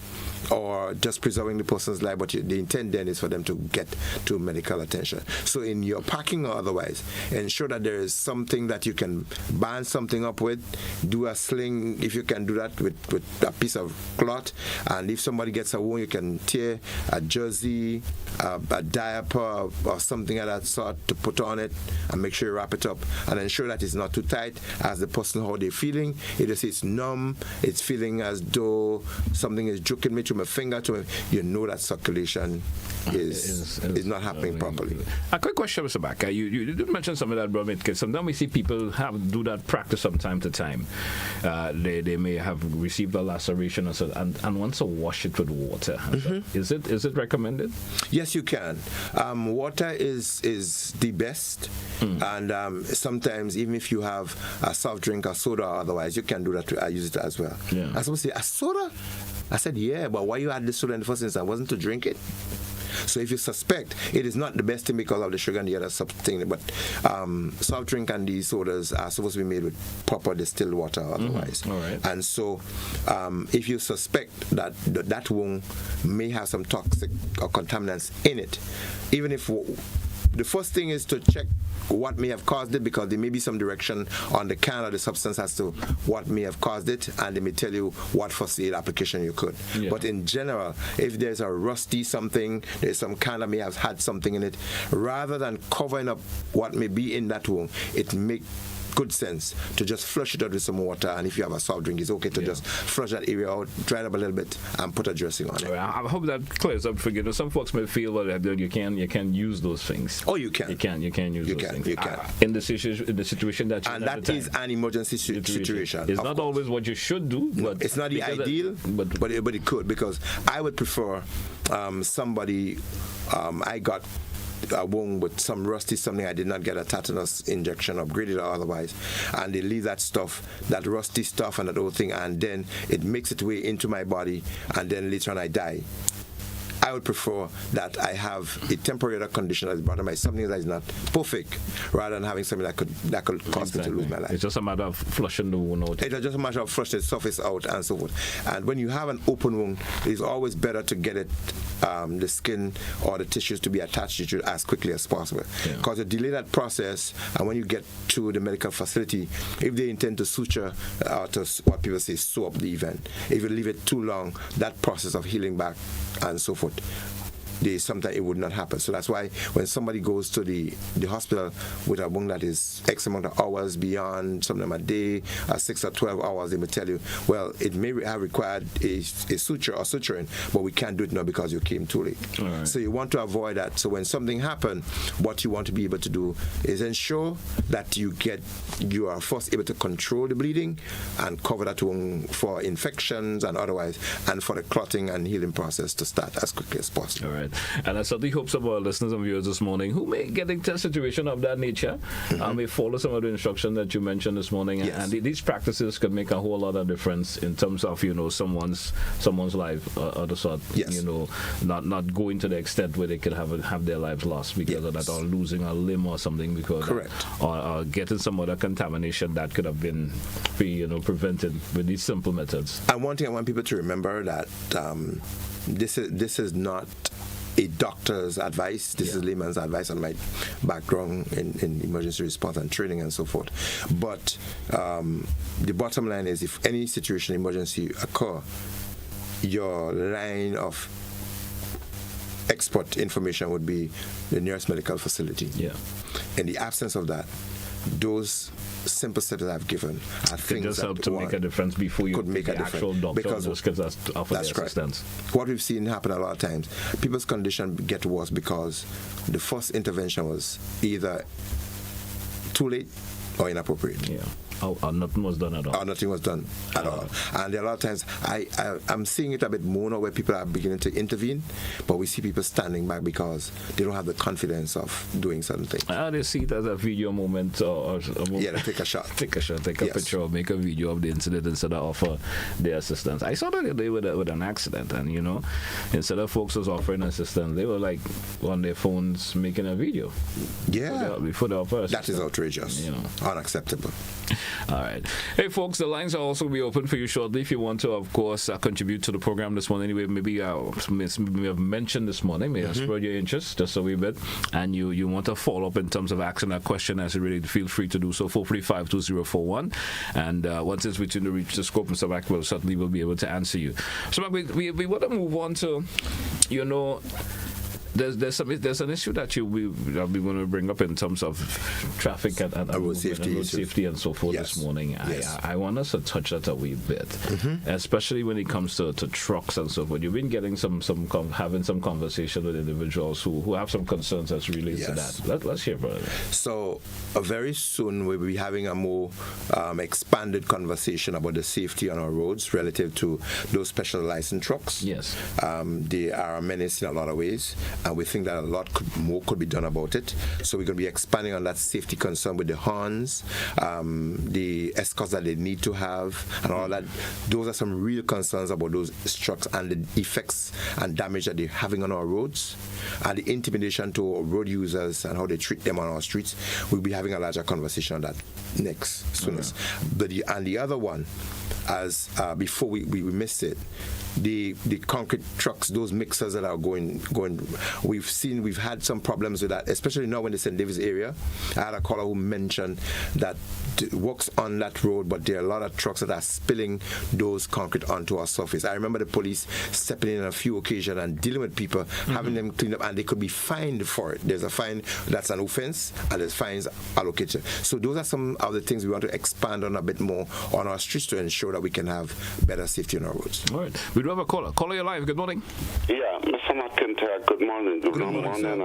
or just preserving the person's life. But the intent then is for them to get to medical attention. So in your packing or otherwise, ensure that there is something that you can band something up with. Do a sling if you can do that with a piece of cloth. And if somebody gets a wound, you can tear a jersey, a diaper, or something of that sort to put on it, and make sure you wrap it up and ensure that it's not too tight. As the person, how they're feeling, it is it's numb, it's feeling as though something is jerking me to my finger, you know that circulation is not happening properly. A quick question, Mr. Bakker. You did mention some of that, bro, because sometimes we see people do that practice from time to time. They may have received a laceration or so, and want to wash it with water. Is it recommended? Yes, you can. Water is the best, and sometimes even if you have a soft drink, a soda, or otherwise, you can do that. I use it as well. Yeah. I was supposed to say, a soda? I said, yeah, but why you add the soda in the first instance? Wasn't to drink it. So if you suspect, it is not the best thing because of the sugar and the other thing, but soft drink and these sodas are supposed to be made with proper distilled water otherwise. All right. And so if you suspect that wound may have some toxic or contaminants in it, even if the first thing is to check what may have caused it, because there may be some direction on the can of the substance as to what may have caused it, and they may tell you what first aid application you could. Yeah. But in general, if there's a rusty something, there's some can that may have had something in it, rather than covering up what may be in that wound, it make good sense to just flush it out with some water, and if you have a soft drink, it's okay to just flush that area out, dry it up a little bit, and put a dressing on it. I hope that clears up for you. Some folks may feel that you can use those things. Oh, you can. You can use those things. You can. In the situation that you're in, and that is an emergency situation. It's not always what you should do, but it's not the ideal, but it could, because I would prefer somebody. I got a wound with some rusty something. I did not get a tetanus injection, upgraded or otherwise, and they leave that stuff, that rusty stuff and that whole thing, and then it makes its way into my body, and then later on I die. I would prefer that I have a temporary condition that is brought by something that is not perfect, rather than having something that could cause me to lose my life. It's just a matter of flushing the wound out. It's just a matter of flushing the surface out and so forth. And when you have an open wound, it's always better to get it, the skin or the tissues to be attached to it as quickly as possible. Because you delay that process, and when you get to the medical facility, if they intend to suture, to what people say, sew up the event, if you leave it too long, that process of healing back and so forth, sometimes it would not happen. So that's why when somebody goes to the hospital with a wound that is X amount of hours beyond, some of them a day, 6 or 12 hours, they may tell you, well, it may have required a suture or suturing, but we can't do it now because you came too late. Right. So you want to avoid that. So when something happens, what you want to be able to do is ensure that you are first able to control the bleeding and cover that wound for infections and otherwise, and for the clotting and healing process to start as quickly as possible. All right. And I certainly hope some of our listeners and viewers this morning who may get into a situation of that nature may follow some of the instruction that you mentioned this morning. And these practices could make a whole lot of difference in terms of, someone's life or the sort, not going to the extent where they could have their lives lost because of that, or losing a limb or something because or getting some other contamination that could have been prevented with these simple methods. And one thing I want people to remember that this is not a doctor's advice. This is layman's advice on my background in emergency response and training and so forth. But the bottom line is, if any situation emergency occur, your line of expert information would be the nearest medical facility. In the absence of that, those simple steps that I've given are things just that help to make a difference before you could make a actual difference, doctor because that's assistance. What we've seen happen a lot of times, people's condition get worse because the first intervention was either too late or inappropriate. Or nothing was done at all. Or nothing was done at all. And there are a lot of times, I'm seeing it a bit more now where people are beginning to intervene, but we see people standing back because they don't have the confidence of doing certain things. They see it as a video moment or a moment. They take a shot. Take a picture or make a video of the incident instead of offer their assistance. I saw that day with an accident, and instead of folks was offering assistance, they were like on their phones making a video. Before the offer. That is outrageous. Unacceptable. All right. Hey, folks, the lines will also be open for you shortly if you want to, of course, contribute to the program this morning. Anyway, maybe we have mentioned this morning, may have spurred your interest just a wee bit, and you want to follow up in terms of asking a question, as you really feel free to do so. 435-2041. And once it's within the reach the scope, Mr. Mac will certainly will be able to answer you. So, Mac, we want to move on to, There's an issue that we want to bring up in terms of traffic and road safety and so forth this morning. I want us to touch that a wee bit, especially when it comes to trucks and so forth. You've been getting having some conversation with individuals who have some concerns that's related to that. Let's hear about it. So very soon we'll be having a more expanded conversation about the safety on our roads relative to those special licensed trucks. Yes, they are a menace in a lot of ways. And we think that a lot more could be done about it. So we're going to be expanding on that safety concern with the horns, the escorts that they need to have, and all that. Those are some real concerns about those trucks and the effects and damage that they're having on our roads, and the intimidation to road users and how they treat them on our streets. We'll be having a larger conversation on that soonest. And the other one, as before we missed it, the concrete trucks, those mixers that are going we've had some problems with that, especially now in the St. David's area. I had a caller who mentioned that works on that road, but there are a lot of trucks that are spilling those concrete onto our surface. I remember the police stepping in on a few occasions and dealing with people, having them cleaned up, and they could be fined for it. There's a fine that's an offense, and there's fines allocated. So those are some of the things we want to expand on a bit more on our streets to ensure that we can have better safety on our roads. All right. We do have a caller. Caller, you're live. Good morning. Yeah, Mr. McIntyre, good morning. Good morning,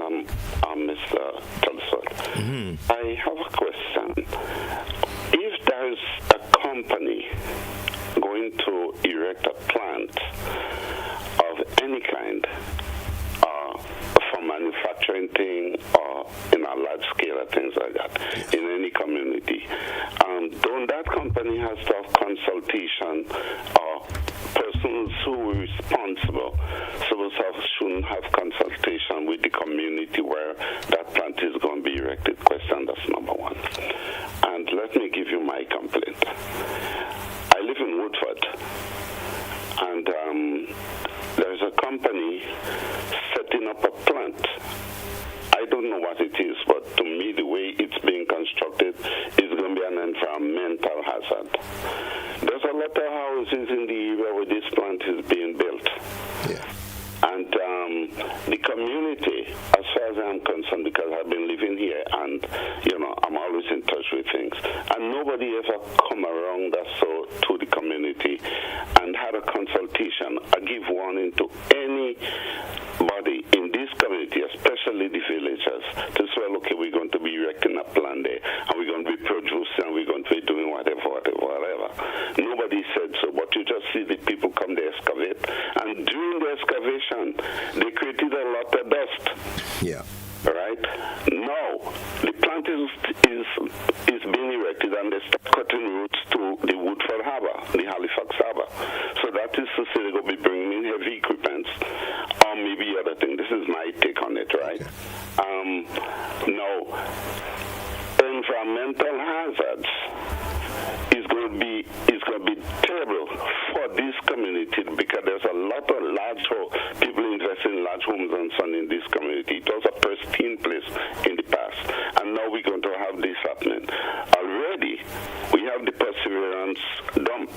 I'm Mr. Telesford. I have a question. If there is a company going to erect a plant of any kind, for manufacturing thing or in a large scale of things like that, in any community, don't that company has to have consultation or persons who are responsible shouldn't have consultation with the community where that plant is going to be erected? Question, that's number one. And let me give you my complaint. I live in Woodford, and there's a company setting up a plant. I don't know what it is, but to me, the way it's being constructed is going to be an environmental hazard. There's a lot of houses in the area where this plant is being built. Yeah. And the community, as far as I'm concerned, because I've been living here and, I'm always in touch with things, and nobody ever come around to the community and had a consultation. I give warning to anybody in this community, especially the villagers, to say, okay, we're going to be erecting a plant there, and we're going to be producing, and we're going to be doing whatever. Nobody said so, but you just see the people come to excavate, and during the excavation, they created a lot of dust. Yeah. Right? Now, the plant is being erected, and they start cutting roots to the Woodford Harbour, the Halifax Harbour. So that is to say they're going to be bringing in heavy equipment, or maybe other thing. This is my take on it, right? Okay. Now, environmental hazards is going to be terrible for this community, because there's a lot of people investing in large homes and so on in this community. It was a pristine place in the past, and now we're going to have this happening. Already, we have the Perseverance dump,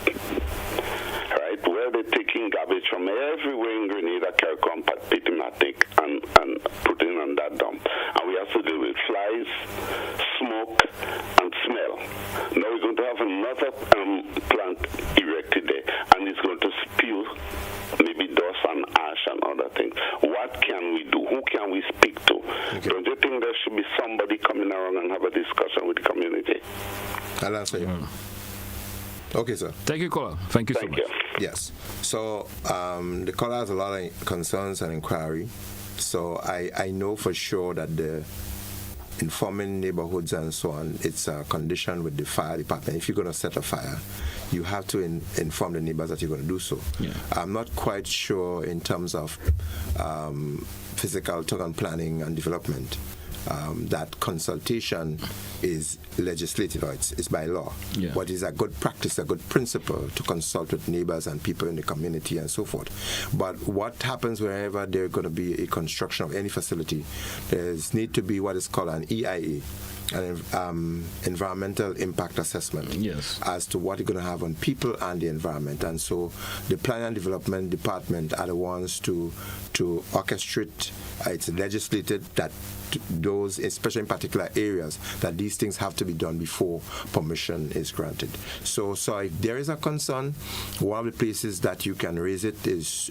right, where they're taking garbage from everywhere in Grenada, Caricom, Patipatmatic, and putting on that dump. And we have to deal with flies, smoke, and smell. Now we're going to have another plant erected there, and it's going to spew maybe dust and ash and other things. What can we do? Who can we speak to? Okay. Don't you think there should be somebody coming around and have a discussion with the community? I'll answer you. Okay, sir. Thank you, caller. Thank you so much. Yes. So the caller has a lot of concerns and inquiry. So I know for sure that the informing neighborhoods and so on, it's a condition with the fire department. If you're going to set a fire, you have to inform the neighbors that you're going to do so. Yeah. I'm not quite sure in terms of physical token planning and development. That consultation is legislative, or it's by law. Yeah. But it's a good practice, a good principle to consult with neighbors and people in the community and so forth. But what happens wherever there's going to be a construction of any facility, there's need to be what is called an EIA, an environmental impact assessment, as to what you're going to have on people and the environment. And so the Planning and Development Department are the ones to orchestrate. It's legislated that those, especially in particular areas, that these things have to be done before permission is granted. So if there is a concern, one of the places that you can raise it is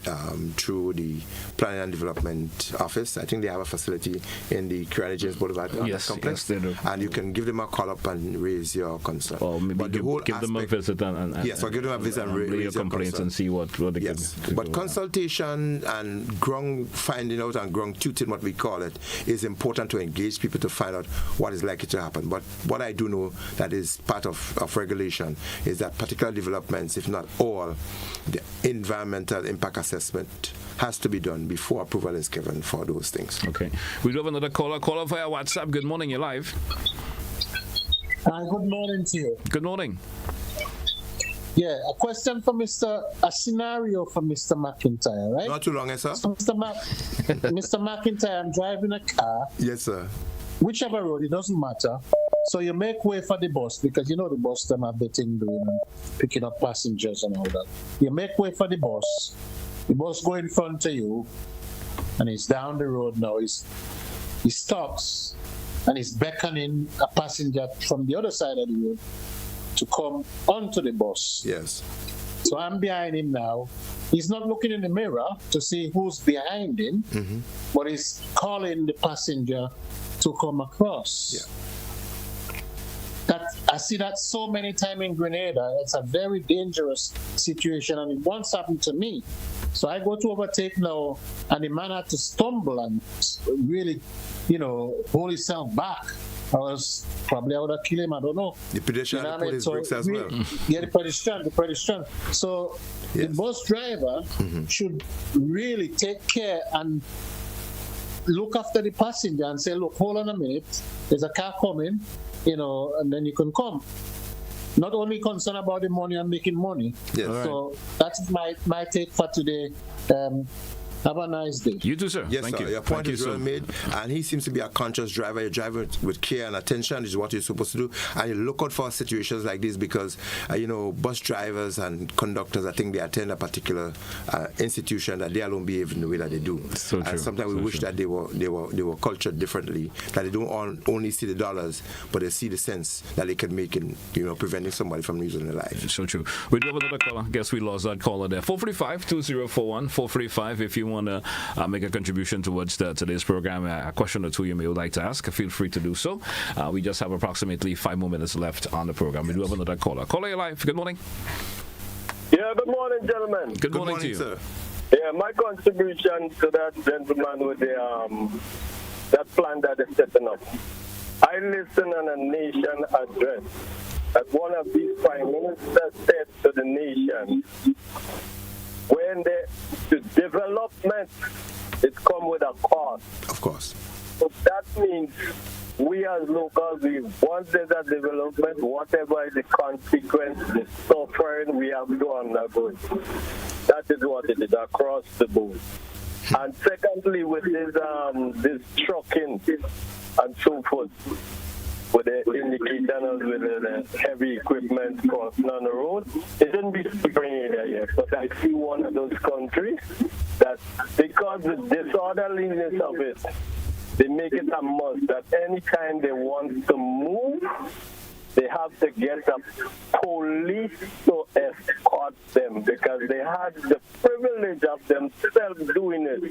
through the Planning and Development Office. I think they have a facility in the Kiran James Boulevard complex. Yes, they do. And you can give them a call up and raise your concern. Or maybe give them a visit and give them a visit and raise your complaints and see what they can do. But consultation and ground finding out and ground tutoring, what we call it, is important to engage people to find out what is likely to happen. But what I do know that is part of regulation is that particular developments, if not all, the environmental impact assessment has to be done before approval is given for those things. Okay. We do have another caller via WhatsApp. Good morning, you're live. Good morning to you. Good morning. Yeah, a question for a scenario for Mr. McIntyre, right? Not too long, sir. So Mr. McIntyre, I'm driving a car. Yes, sir. Whichever road, it doesn't matter. So you make way for the bus because you know the bus them have the thing doing and picking up passengers and all that. You make way for the bus. The bus go in front of you, and he's down the road now. He stops and he's beckoning a passenger from the other side of the road to come onto the bus. Yes. So I'm behind him now. He's not looking in the mirror to see who's behind him, but he's calling the passenger to come across. Yeah. I see that so many times in Grenada. It's a very dangerous situation, and it once happened to me. So I go to overtake now, and the man had to stumble and really, hold himself back. I would have killed him, I don't know. The pedestrian had to put his brakes as well. Yeah, the pedestrian. So the bus driver should really take care and look after the passenger and say, look, hold on a minute, there's a car coming, and then you can come. Not only concerned about the money and making money. Yes. So that's my take for today. Have a nice day. You too, sir. Yes, Thank sir. you. Your point Thank is you, well sir. made, and he seems to be a conscious driver. You drive with care and attention is what you're supposed to do, and you look out for situations like this because, bus drivers and conductors, I think they attend a particular institution that they alone behave in the way that they do. So and true. sometimes we wish that they were cultured differently, that they don't only see the dollars, but they see the sense that they can make in preventing somebody from losing their life. So true. We do have another caller. Guess we lost that caller there. 445-2041. 445 if you want to make a contribution towards today's program. A question or two you may would like to ask, feel free to do so. We just have approximately 5 more minutes left on the program. We do have another caller. Caller, you're live. Good morning. Yeah, good morning, gentlemen. Good morning to you. Sir. Yeah, my contribution to that gentleman with the that plan that they're setting up. I listened on a nation address that one of these prime ministers said to the nation, when the development it come with a cost. Of course. So that means we as locals, once there's a development, whatever is the consequence, the suffering we have to undergo. That is what it is across the board. And secondly, with this trucking and so forth, with the indicators, with the heavy equipment crossing on the road, it didn't be Grenada yet, but I see one of those countries that, because the disorderliness of it, they make it a must that anytime they want to move, they have to get a police to escort them because they had the privilege of themselves doing it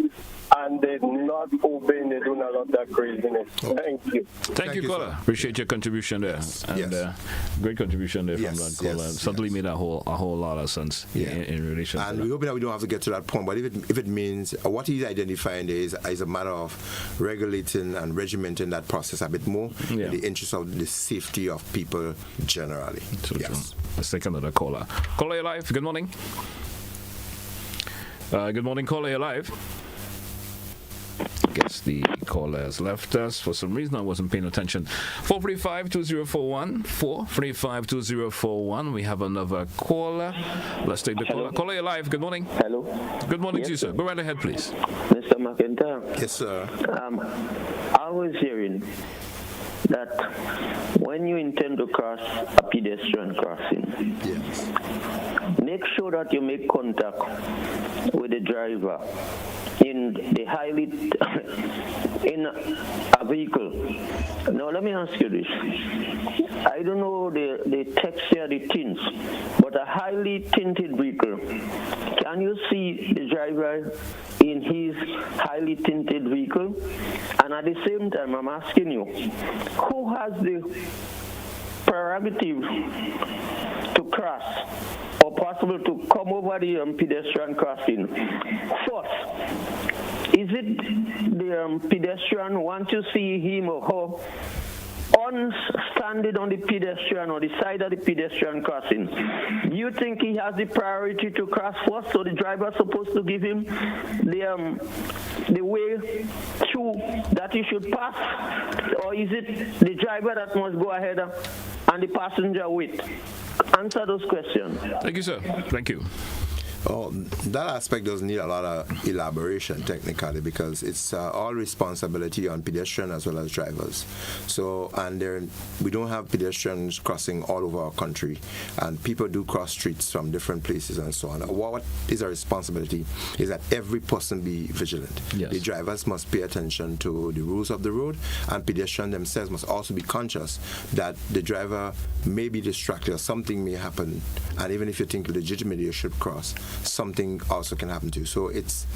and they're not obeying, they're doing a lot of craziness. Thank you. Thank you, caller. Appreciate your contribution there. Yes. And great contribution there from that caller. Certainly made a whole lot of sense in relation and to we hope that we don't have to get to that point, but if it means what he's identifying there is a matter of regulating and regimenting that process a bit more in the interest of the safety of people generally. So yes. Let's take another caller. Caller, you're live. Good morning. Good morning, caller. You're live. I guess the caller has left us. For some reason, I wasn't paying attention. 435-2041. 435-2041. We have another caller. Let's take the caller. Caller, you're live. Good morning. Hello. Good morning to you, sir. Go right ahead, please. Mr. McIntyre. Yes, sir. I was hearing that when you intend to cross a pedestrian crossing, make sure that you make contact with the driver in a vehicle. Now let me ask you this. I don't know the texture, the tints, but a highly tinted vehicle, can you see the driver in his highly tinted vehicle? And at the same time, I'm asking you, who has the prerogative to cross or possible to come over the pedestrian crossing? First, is it the pedestrian, once you see him or her standing on the pedestrian or the side of the pedestrian crossing, do you think he has the priority to cross first, so the driver is supposed to give him the way through that he should pass, or is it the driver that must go ahead and the passenger wait? Answer those questions. Thank you, sir. Thank you. Oh, that aspect doesn't need a lot of elaboration technically, because it's all responsibility on pedestrians as well as drivers. So, and we don't have pedestrians crossing all over our country, and people do cross streets from different places and so on. What is our responsibility is that every person be vigilant. Yes. The drivers must pay attention to the rules of the road, and pedestrians themselves must also be conscious that the driver may be distracted or something may happen, and even if you think legitimately you should cross, something also can happen to you. So it's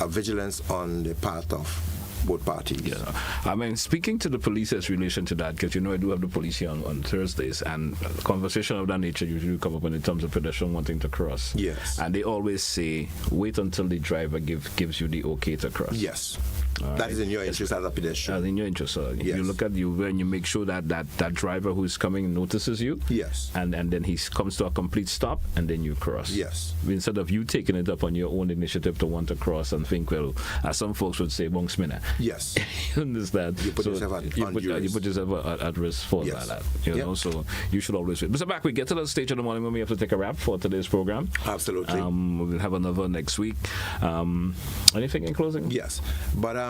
a vigilance on the part of both parties. Yeah. I mean, speaking to the police as relation to that, because I do have the police here on Thursdays, and conversation of that nature usually come up in terms of pedestrian wanting to cross. Yes. And they always say, wait until the driver gives you the okay to cross. Yes. That is in your interest as a pedestrian. As in your interest. Yes. You look at you when you make sure that driver who is coming notices you. Yes. And then he comes to a complete stop, and then you cross. Yes. Instead of you taking it up on your own initiative to want to cross and think, well, as some folks would say, bongs mina. Yes. You understand? You put yourself at risk for that. You know, so you should always wait. Mr. Mac, we get to the stage of the morning when we have to take a wrap for today's program. Absolutely. We'll have another next week. Anything in closing? Yes. But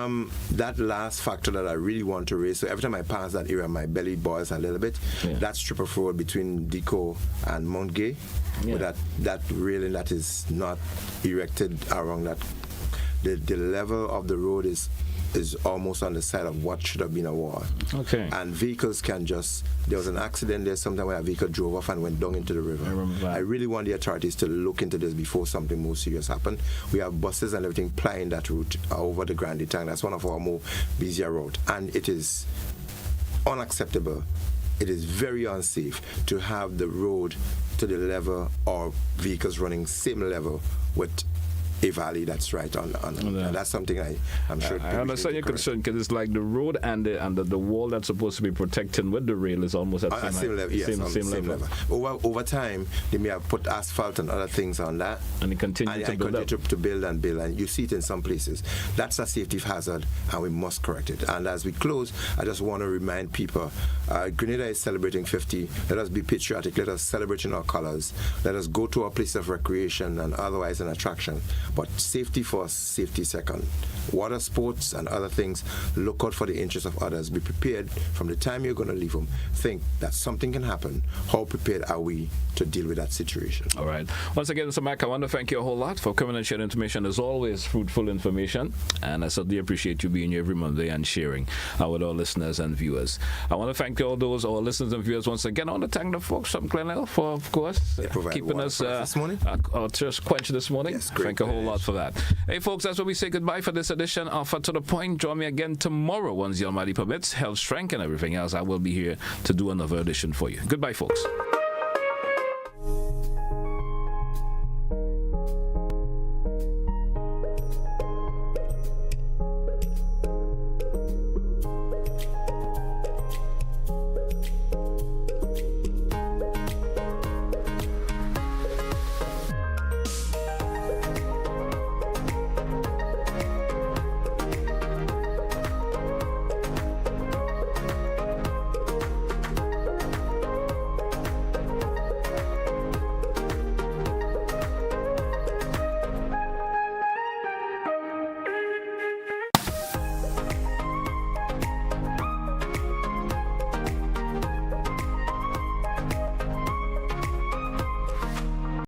that last factor that I really want to raise, so every time I pass that area, my belly boils a little bit. Yeah. That strip of road between Deco and Mount Gay, with that railing that is not erected around that, the level of the road is almost on the side of what should have been a wall. Okay. And vehicles can there was an accident there sometime where a vehicle drove off and went down into the river. I remember that. I really want the authorities to look into this before something more serious happens. We have buses and everything plying that route over the Grande Tank. That's one of our more busier routes. And it is unacceptable. It is very unsafe to have the road to the level or vehicles running same level with a valley that's right on and that's something I'm sure I understand your concern, because it's like the road and the wall that's supposed to be protecting with the rail is almost at the same level. Yes, same level. Over time, they may have put asphalt and other things on that, and they continue to build and build, and you see it in some places. That's a safety hazard, and we must correct it. And as we close, I just want to remind people, Grenada is celebrating 50. Let us be patriotic. Let us celebrate in our colors. Let us go to our place of recreation and otherwise an attraction. But safety first, safety second. Water sports and other things, look out for the interests of others. Be prepared from the time you're going to leave home. Think that something can happen. How prepared are we to deal with that situation? All right. Once again, Mr. Mac, I want to thank you a whole lot for coming and sharing information. As always, fruitful information. And I certainly appreciate you being here every Monday and sharing with our listeners and viewers. I want to thank all those, our listeners and viewers once again. I want to thank the folks from Glen for, of course, keeping us this morning. Our thirst quenched this morning. Yes, great. Thank you a whole lot for that. Hey, folks, that's where we say goodbye for this edition of To The Point. Join me again tomorrow, once the Almighty permits, health, strength, and everything else. I will be here to do another edition for you. Goodbye, folks.